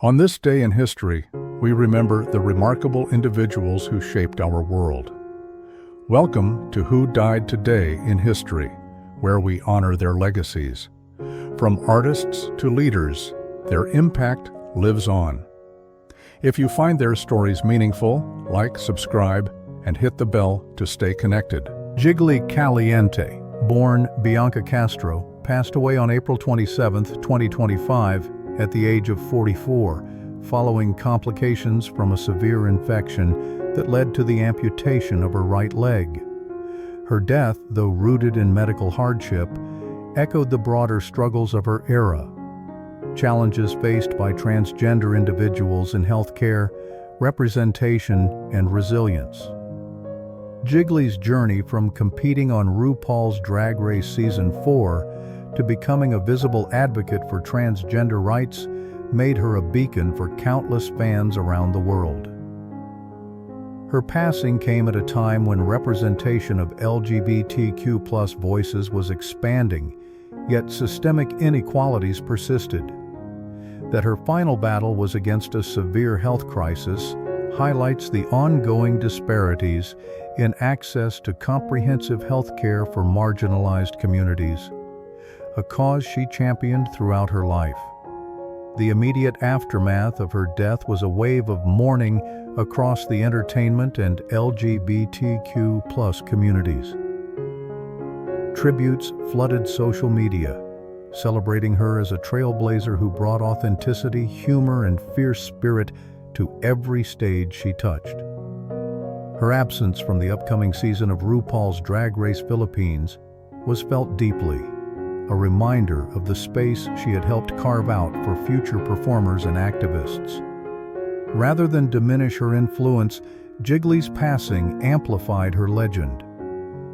On this day in history, we remember the remarkable individuals who shaped our world. Welcome to Who Died Today in History, where we honor their legacies. From artists to leaders, their impact lives on. If you find their stories meaningful, like, subscribe, and hit the bell to stay connected. Jiggly Caliente, born Bianca Castro, passed away on April 27, 2025, at the age of 44, following complications from a severe infection that led to the amputation of her right leg. Her death, though rooted in medical hardship, echoed the broader struggles of her era. Challenges faced by transgender individuals in healthcare, representation, and resilience. Jiggly's journey from competing on RuPaul's Drag Race Season 4 to becoming a visible advocate for transgender rights made her a beacon for countless fans around the world. Her passing came at a time when representation of LGBTQ+ voices was expanding, yet systemic inequalities persisted. That her final battle was against a severe health crisis highlights the ongoing disparities in access to comprehensive health care for marginalized communities, a cause she championed throughout her life. The immediate aftermath of her death was a wave of mourning across the entertainment and LGBTQ+ communities. Tributes flooded social media, celebrating her as a trailblazer who brought authenticity, humor, and fierce spirit to every stage she touched. Her absence from the upcoming season of RuPaul's Drag Race Philippines was felt deeply, a reminder of the space she had helped carve out for future performers and activists. Rather than diminish her influence, Jiggly's passing amplified her legend.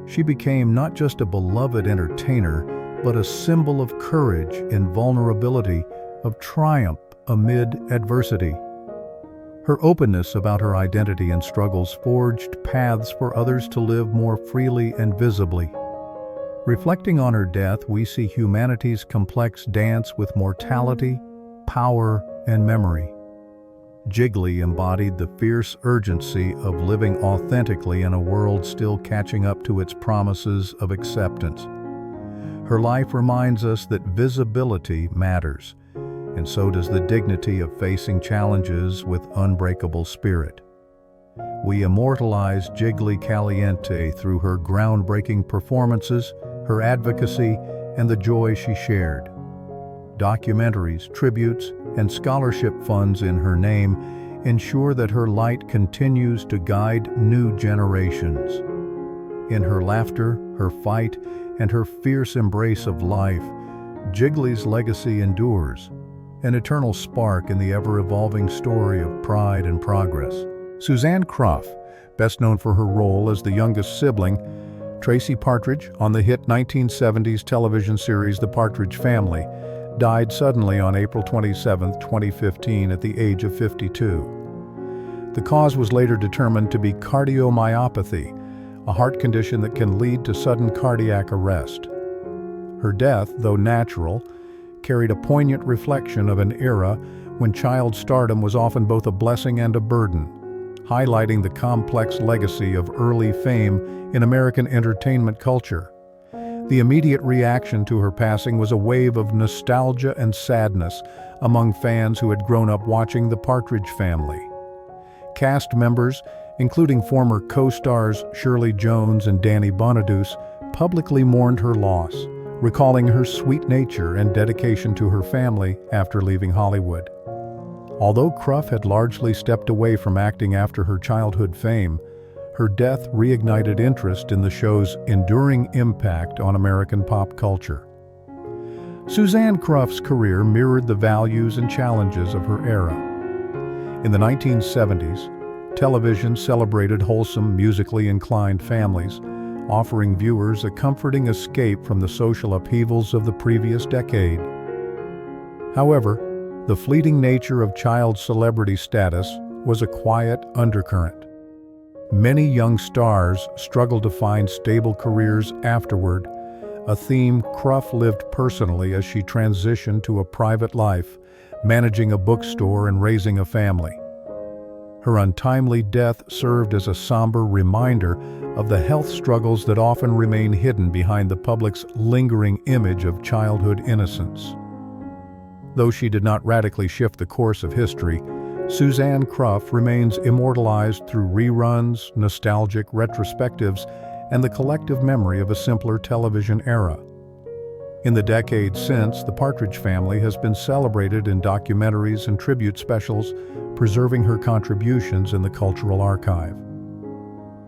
She became not just a beloved entertainer, but a symbol of courage and vulnerability, of triumph amid adversity. Her openness about her identity and struggles forged paths for others to live more freely and visibly. Reflecting on her death, we see humanity's complex dance with mortality, power, and memory. Jiggly embodied the fierce urgency of living authentically in a world still catching up to its promises of acceptance. Her life reminds us that visibility matters, and so does the dignity of facing challenges with unbreakable spirit. We immortalize Jiggly Caliente through her groundbreaking performances, her advocacy, and the joy she shared. Documentaries, tributes, and scholarship funds in her name ensure that her light continues to guide new generations. In her laughter, her fight, and her fierce embrace of life, Jiggly's legacy endures, an eternal spark in the ever-evolving story of pride and progress. Suzanne Cruff, best known for her role as the youngest sibling, Tracy Partridge on the hit 1970s television series The Partridge Family, died suddenly on April 27, 2015 at the age of 52. The cause was later determined to be cardiomyopathy, a heart condition that can lead to sudden cardiac arrest. Her death, though natural, carried a poignant reflection of an era when child stardom was often both a blessing and a burden, highlighting the complex legacy of early fame in American entertainment culture. The immediate reaction to her passing was a wave of nostalgia and sadness among fans who had grown up watching The Partridge Family. Cast members, including former co-stars Shirley Jones and Danny Bonaduce, publicly mourned her loss, recalling her sweet nature and dedication to her family after leaving Hollywood. Although Cruff had largely stepped away from acting after her childhood fame, her death reignited interest in the show's enduring impact on American pop culture. Suzanne Cruff's career mirrored the values and challenges of her era. In the 1970s, television celebrated wholesome, musically inclined families, offering viewers a comforting escape from the social upheavals of the previous decade. However, the fleeting nature of child celebrity status was a quiet undercurrent. Many young stars struggled to find stable careers afterward, a theme Cruff lived personally as she transitioned to a private life, managing a bookstore and raising a family. Her untimely death served as a somber reminder of the health struggles that often remain hidden behind the public's lingering image of childhood innocence. Though she did not radically shift the course of history, Suzanne Cruff remains immortalized through reruns, nostalgic retrospectives, and the collective memory of a simpler television era. In the decades since, the Partridge Family has been celebrated in documentaries and tribute specials, preserving her contributions in the cultural archive.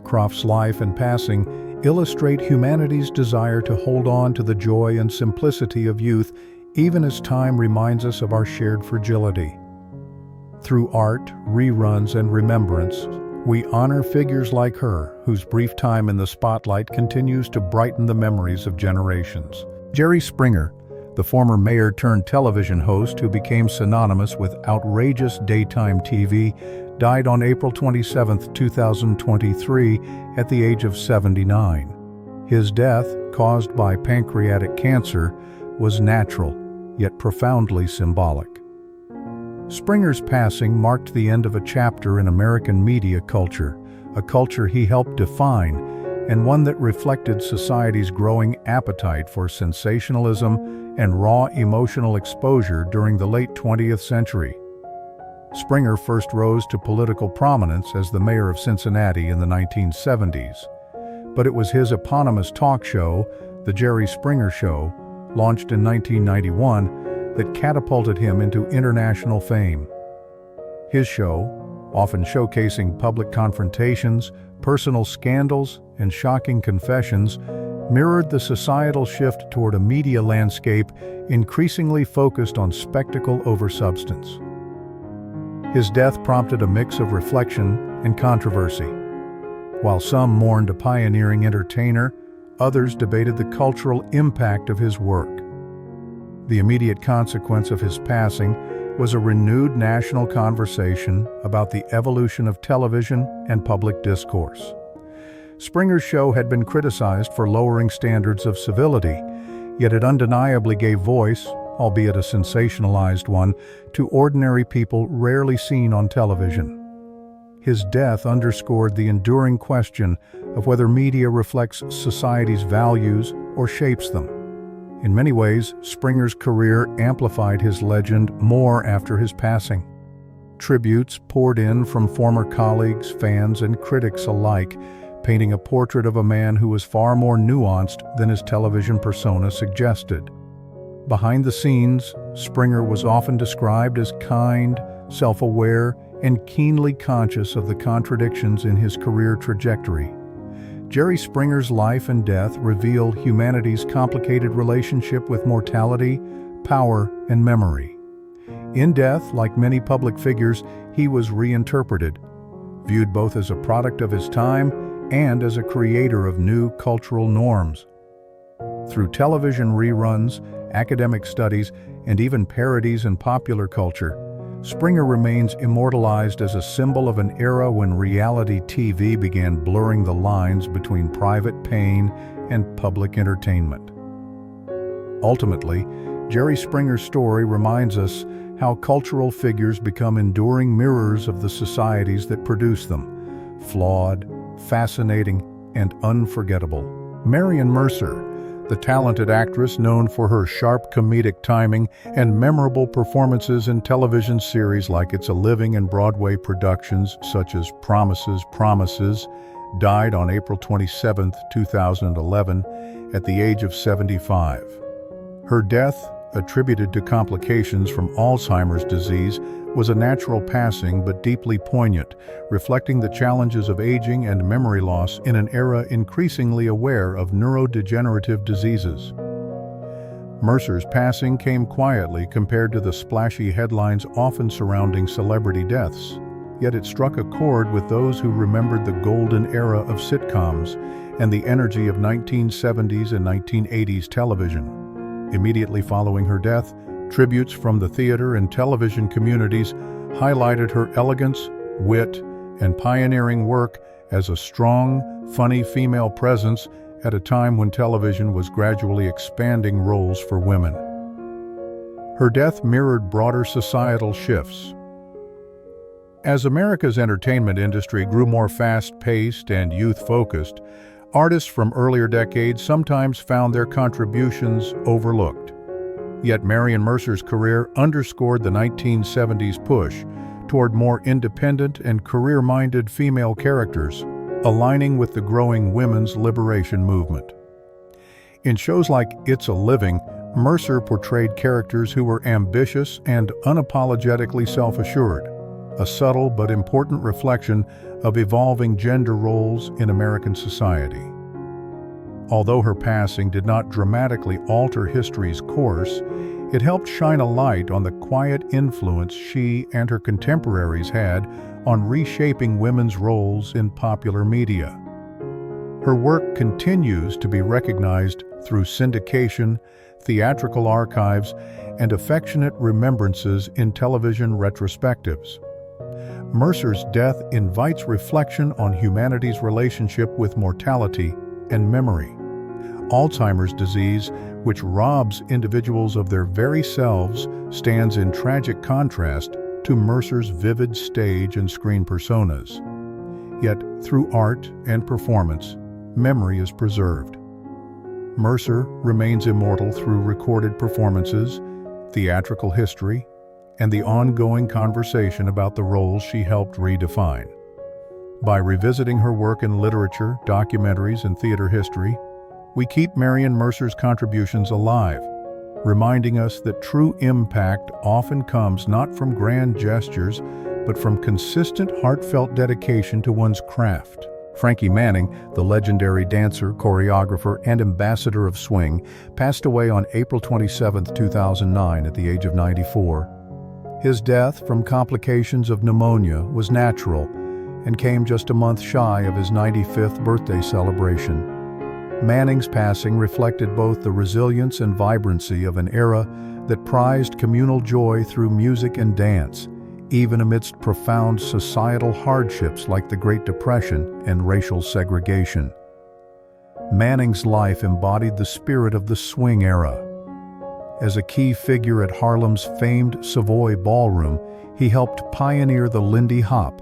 Cruff's life and passing illustrate humanity's desire to hold on to the joy and simplicity of youth, even as time reminds us of our shared fragility. Through art, reruns, and remembrance, we honor figures like her, whose brief time in the spotlight continues to brighten the memories of generations. Jerry Springer, the former mayor-turned-television host who became synonymous with outrageous daytime TV, died on April 27, 2023, at the age of 79. His death, caused by pancreatic cancer, was natural, yet profoundly symbolic. Springer's passing marked the end of a chapter in American media culture, a culture he helped define, and one that reflected society's growing appetite for sensationalism and raw emotional exposure during the late 20th century. Springer first rose to political prominence as the mayor of Cincinnati in the 1970s, but it was his eponymous talk show, The Jerry Springer Show, launched in 1991, that catapulted him into international fame. His show, often showcasing public confrontations, personal scandals, and shocking confessions, mirrored the societal shift toward a media landscape increasingly focused on spectacle over substance. His death prompted a mix of reflection and controversy. While some mourned a pioneering entertainer, others debated the cultural impact of his work. The immediate consequence of his passing was a renewed national conversation about the evolution of television and public discourse. Springer's show had been criticized for lowering standards of civility, yet it undeniably gave voice, albeit a sensationalized one, to ordinary people rarely seen on television. His death underscored the enduring question of whether media reflects society's values or shapes them. In many ways, Springer's career amplified his legend more after his passing. Tributes poured in from former colleagues, fans, and critics alike, painting a portrait of a man who was far more nuanced than his television persona suggested. Behind the scenes, Springer was often described as kind, self-aware, and keenly conscious of the contradictions in his career trajectory. Jerry Springer's life and death reveal humanity's complicated relationship with mortality, power, and memory. In death, like many public figures, he was reinterpreted, viewed both as a product of his time and as a creator of new cultural norms. Through television reruns, academic studies, and even parodies in popular culture, Springer remains immortalized as a symbol of an era when reality TV began blurring the lines between private pain and public entertainment. Ultimately, Jerry Springer's story reminds us how cultural figures become enduring mirrors of the societies that produce them, flawed, fascinating, and unforgettable. Marian Mercer, the talented actress known for her sharp comedic timing and memorable performances in television series like It's a Living and Broadway productions such as Promises, died on April 27, 2011, at the age of 75. Her death, attributed to complications from Alzheimer's disease, was a natural passing but deeply poignant, reflecting the challenges of aging and memory loss in an era increasingly aware of neurodegenerative diseases. Mercer's passing came quietly compared to the splashy headlines often surrounding celebrity deaths, yet it struck a chord with those who remembered the golden era of sitcoms and the energy of 1970s and 1980s television. Immediately following her death, tributes from the theater and television communities highlighted her elegance, wit, and pioneering work as a strong, funny female presence at a time when television was gradually expanding roles for women. Her death mirrored broader societal shifts. As America's entertainment industry grew more fast-paced and youth-focused, artists from earlier decades sometimes found their contributions overlooked. Yet Marian Mercer's career underscored the 1970s push toward more independent and career-minded female characters, aligning with the growing women's liberation movement. In shows like It's a Living, Mercer portrayed characters who were ambitious and unapologetically self-assured, a subtle but important reflection of evolving gender roles in American society. Although her passing did not dramatically alter history's course, it helped shine a light on the quiet influence she and her contemporaries had on reshaping women's roles in popular media. Her work continues to be recognized through syndication, theatrical archives, and affectionate remembrances in television retrospectives. Mercer's death invites reflection on humanity's relationship with mortality and memory. Alzheimer's disease, which robs individuals of their very selves, stands in tragic contrast to Mercer's vivid stage and screen personas. Yet, through art and performance, memory is preserved. Mercer remains immortal through recorded performances, theatrical history, and the ongoing conversation about the roles she helped redefine. By revisiting her work in literature, documentaries, and theater history, we keep Marian Mercer's contributions alive, reminding us that true impact often comes not from grand gestures, but from consistent, heartfelt dedication to one's craft. Frankie Manning, the legendary dancer, choreographer, and ambassador of swing, passed away on April 27, 2009, at the age of 94. His death from complications of pneumonia was natural and came just a month shy of his 95th birthday celebration. Manning's passing reflected both the resilience and vibrancy of an era that prized communal joy through music and dance, even amidst profound societal hardships like the Great Depression and racial segregation. Manning's life embodied the spirit of the swing era. As a key figure at Harlem's famed Savoy Ballroom, he helped pioneer the Lindy Hop,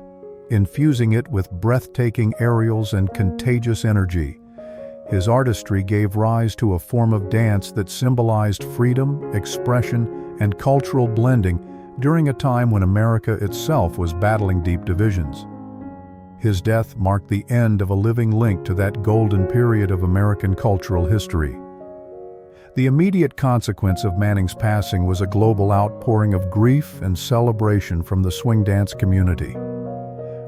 infusing it with breathtaking aerials and contagious energy. His artistry gave rise to a form of dance that symbolized freedom, expression, and cultural blending during a time when America itself was battling deep divisions. His death marked the end of a living link to that golden period of American cultural history. The immediate consequence of Manning's passing was a global outpouring of grief and celebration from the swing dance community.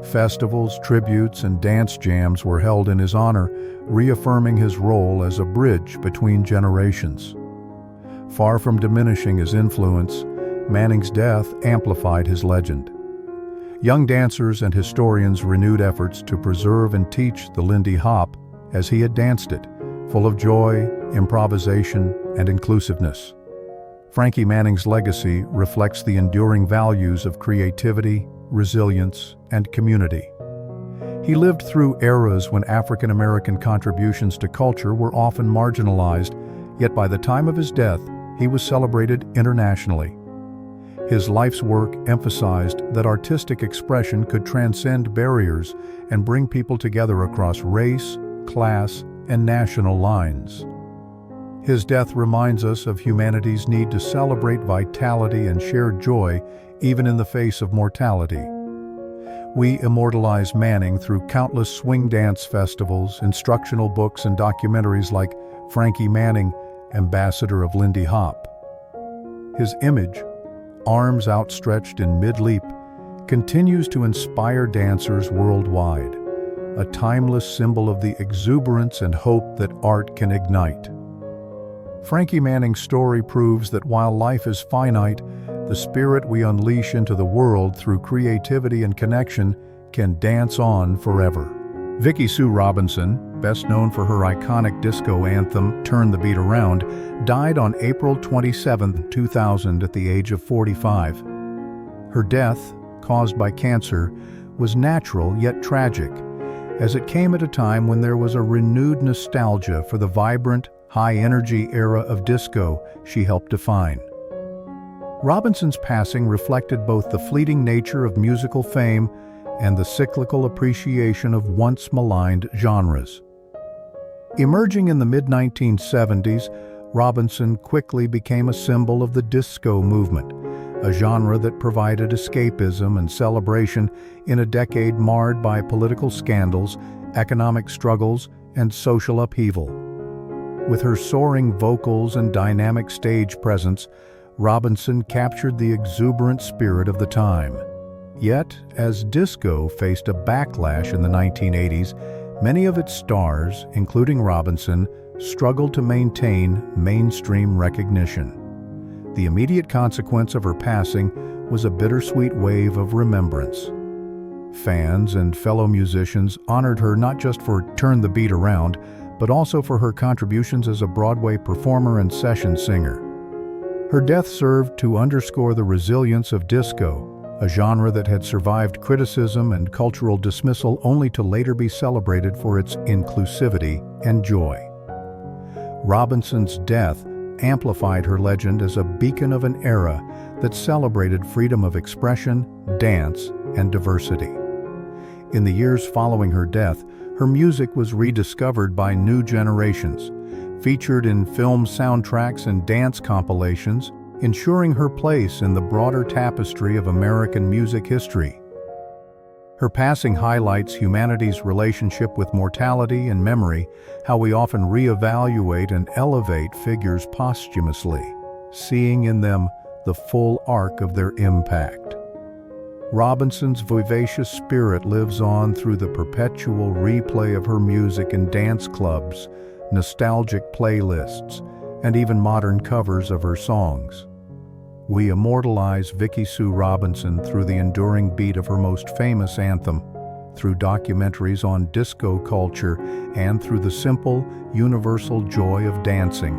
Festivals, tributes, and dance jams were held in his honor, reaffirming his role as a bridge between generations. Far from diminishing his influence, Manning's death amplified his legend. Young dancers and historians renewed efforts to preserve and teach the Lindy Hop as he had danced it, full of joy, improvisation, and inclusiveness. Frankie Manning's legacy reflects the enduring values of creativity, resilience, and community. He lived through eras when African American contributions to culture were often marginalized, yet by the time of his death, he was celebrated internationally. His life's work emphasized that artistic expression could transcend barriers and bring people together across race, class, and national lines. His death reminds us of humanity's need to celebrate vitality and shared joy even in the face of mortality. We immortalize Manning through countless swing dance festivals, instructional books, and documentaries like Frankie Manning, Ambassador of Lindy Hop. His image, arms outstretched in mid-leap, continues to inspire dancers worldwide, a timeless symbol of the exuberance and hope that art can ignite. Frankie Manning's story proves that while life is finite, the spirit we unleash into the world through creativity and connection can dance on forever. Vicky Sue Robinson, best known for her iconic disco anthem, Turn the Beat Around, died on April 27, 2000 at the age of 45. Her death, caused by cancer, was natural yet tragic, as it came at a time when there was a renewed nostalgia for the vibrant, high-energy era of disco she helped define. Robinson's passing reflected both the fleeting nature of musical fame and the cyclical appreciation of once maligned genres. Emerging in the mid-1970s, Robinson quickly became a symbol of the disco movement, a genre that provided escapism and celebration in a decade marred by political scandals, economic struggles, and social upheaval. With her soaring vocals and dynamic stage presence, Robinson captured the exuberant spirit of the time. Yet, as disco faced a backlash in the 1980s, many of its stars, including Robinson, struggled to maintain mainstream recognition. The immediate consequence of her passing was a bittersweet wave of remembrance. Fans and fellow musicians honored her not just for Turn the Beat Around, but also for her contributions as a Broadway performer and session singer. Her death served to underscore the resilience of disco, a genre that had survived criticism and cultural dismissal only to later be celebrated for its inclusivity and joy. Robinson's death amplified her legend as a beacon of an era that celebrated freedom of expression, dance, and diversity. In the years following her death, her music was rediscovered by new generations, featured in film soundtracks and dance compilations, ensuring her place in the broader tapestry of American music history. Her passing highlights humanity's relationship with mortality and memory, how we often reevaluate and elevate figures posthumously, seeing in them the full arc of their impact. Robinson's vivacious spirit lives on through the perpetual replay of her music in dance clubs, nostalgic playlists, and even modern covers of her songs. We immortalize Vicky Sue Robinson through the enduring beat of her most famous anthem, through documentaries on disco culture, and through the simple, universal joy of dancing,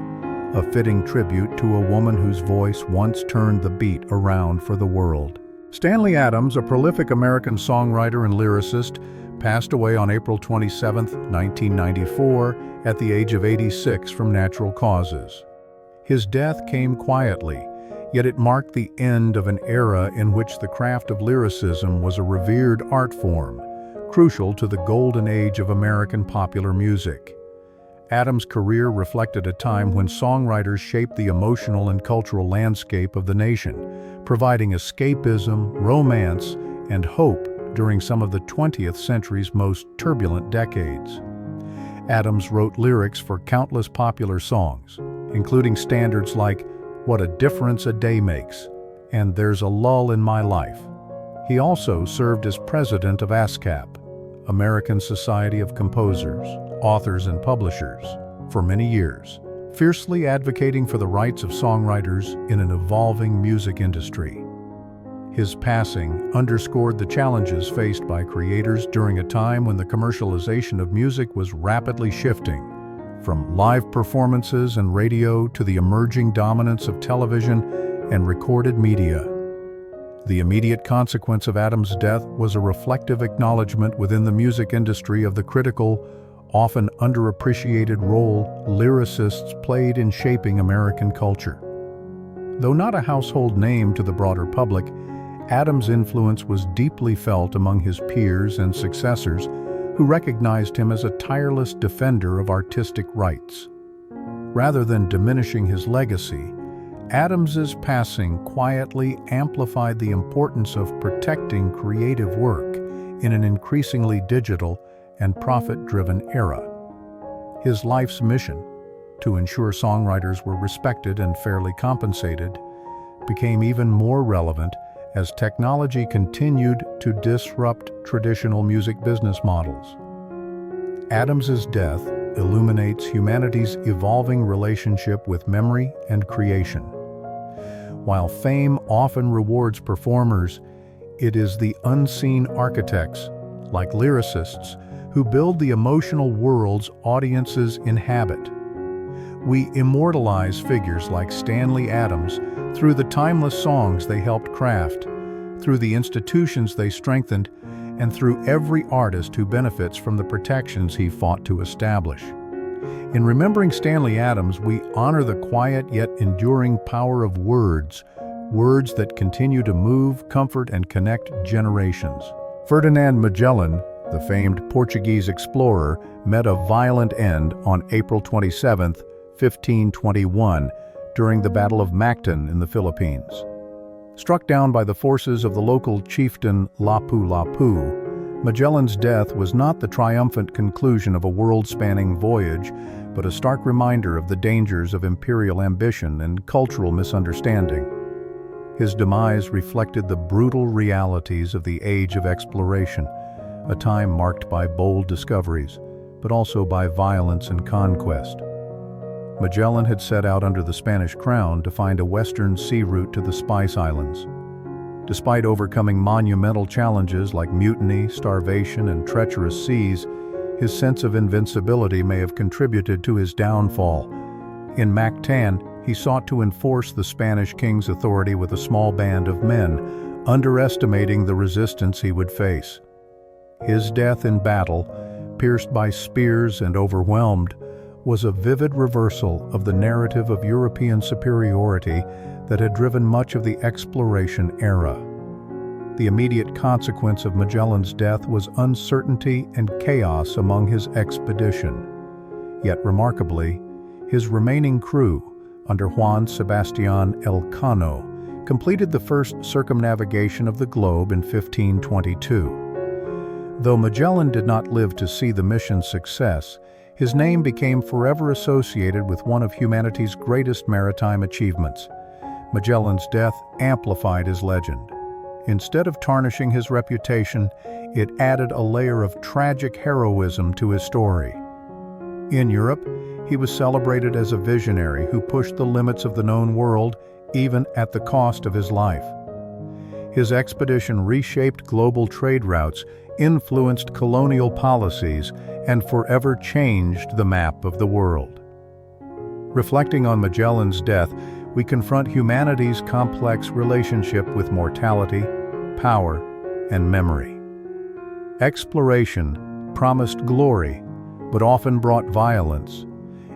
a fitting tribute to a woman whose voice once turned the beat around for the world. Stanley Adams, a prolific American songwriter and lyricist, passed away on April 27, 1994, at the age of 86 from natural causes. His death came quietly, yet it marked the end of an era in which the craft of lyricism was a revered art form, crucial to the golden age of American popular music. Adams' career reflected a time when songwriters shaped the emotional and cultural landscape of the nation, providing escapism, romance, and hope during some of the 20th century's most turbulent decades. Adams wrote lyrics for countless popular songs, including standards like "What a Difference a Day Makes" and "There's a Lull in My Life." He also served as president of ASCAP, American Society of Composers, Authors and Publishers, for many years, fiercely advocating for the rights of songwriters in an evolving music industry. His passing underscored the challenges faced by creators during a time when the commercialization of music was rapidly shifting, from live performances and radio to the emerging dominance of television and recorded media. The immediate consequence of Adams' death was a reflective acknowledgement within the music industry of the critical, often underappreciated role lyricists played in shaping American culture. Though not a household name to the broader public, Adams' influence was deeply felt among his peers and successors, who recognized him as a tireless defender of artistic rights. Rather than diminishing his legacy, Adams's passing quietly amplified the importance of protecting creative work in an increasingly digital and profit-driven era. His life's mission, to ensure songwriters were respected and fairly compensated, became even more relevant as technology continued to disrupt traditional music business models. Adams's death illuminates humanity's evolving relationship with memory and creation. While fame often rewards performers, it is the unseen architects, like lyricists, who build the emotional worlds audiences inhabit. We immortalize figures like Stanley Adams through the timeless songs they helped craft, through the institutions they strengthened, and through every artist who benefits from the protections he fought to establish. In remembering Stanley Adams, we honor the quiet yet enduring power of words, words that continue to move, comfort, and connect generations. Ferdinand Magellan, the famed Portuguese explorer, met a violent end on April 27, 1521, during the Battle of Mactan in the Philippines. Struck down by the forces of the local chieftain Lapu-Lapu, Magellan's death was not the triumphant conclusion of a world-spanning voyage, but a stark reminder of the dangers of imperial ambition and cultural misunderstanding. His demise reflected the brutal realities of the age of exploration, a time marked by bold discoveries, but also by violence and conquest. Magellan had set out under the Spanish crown to find a western sea route to the Spice Islands. Despite overcoming monumental challenges like mutiny, starvation, and treacherous seas, his sense of invincibility may have contributed to his downfall. In Mactan, he sought to enforce the Spanish king's authority with a small band of men, underestimating the resistance he would face. His death in battle, pierced by spears and overwhelmed, was a vivid reversal of the narrative of European superiority that had driven much of the exploration era. The immediate consequence of Magellan's death was uncertainty and chaos among his expedition. Yet remarkably, his remaining crew, under Juan Sebastián Elcano, completed the first circumnavigation of the globe in 1522. Though Magellan did not live to see the mission's success, his name became forever associated with one of humanity's greatest maritime achievements. Magellan's death amplified his legend. Instead of tarnishing his reputation, it added a layer of tragic heroism to his story. In Europe, he was celebrated as a visionary who pushed the limits of the known world, even at the cost of his life. His expedition reshaped global trade routes, influenced colonial policies, and forever changed the map of the world. Reflecting on Magellan's death, we confront humanity's complex relationship with mortality, power, and memory. Exploration promised glory, but often brought violence.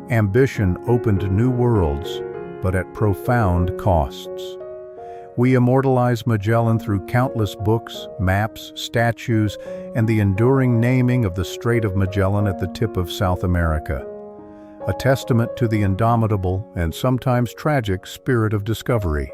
Ambition opened new worlds, but at profound costs. We immortalize Magellan through countless books, maps, statues, and the enduring naming of the Strait of Magellan at the tip of South America, a testament to the indomitable and sometimes tragic spirit of discovery.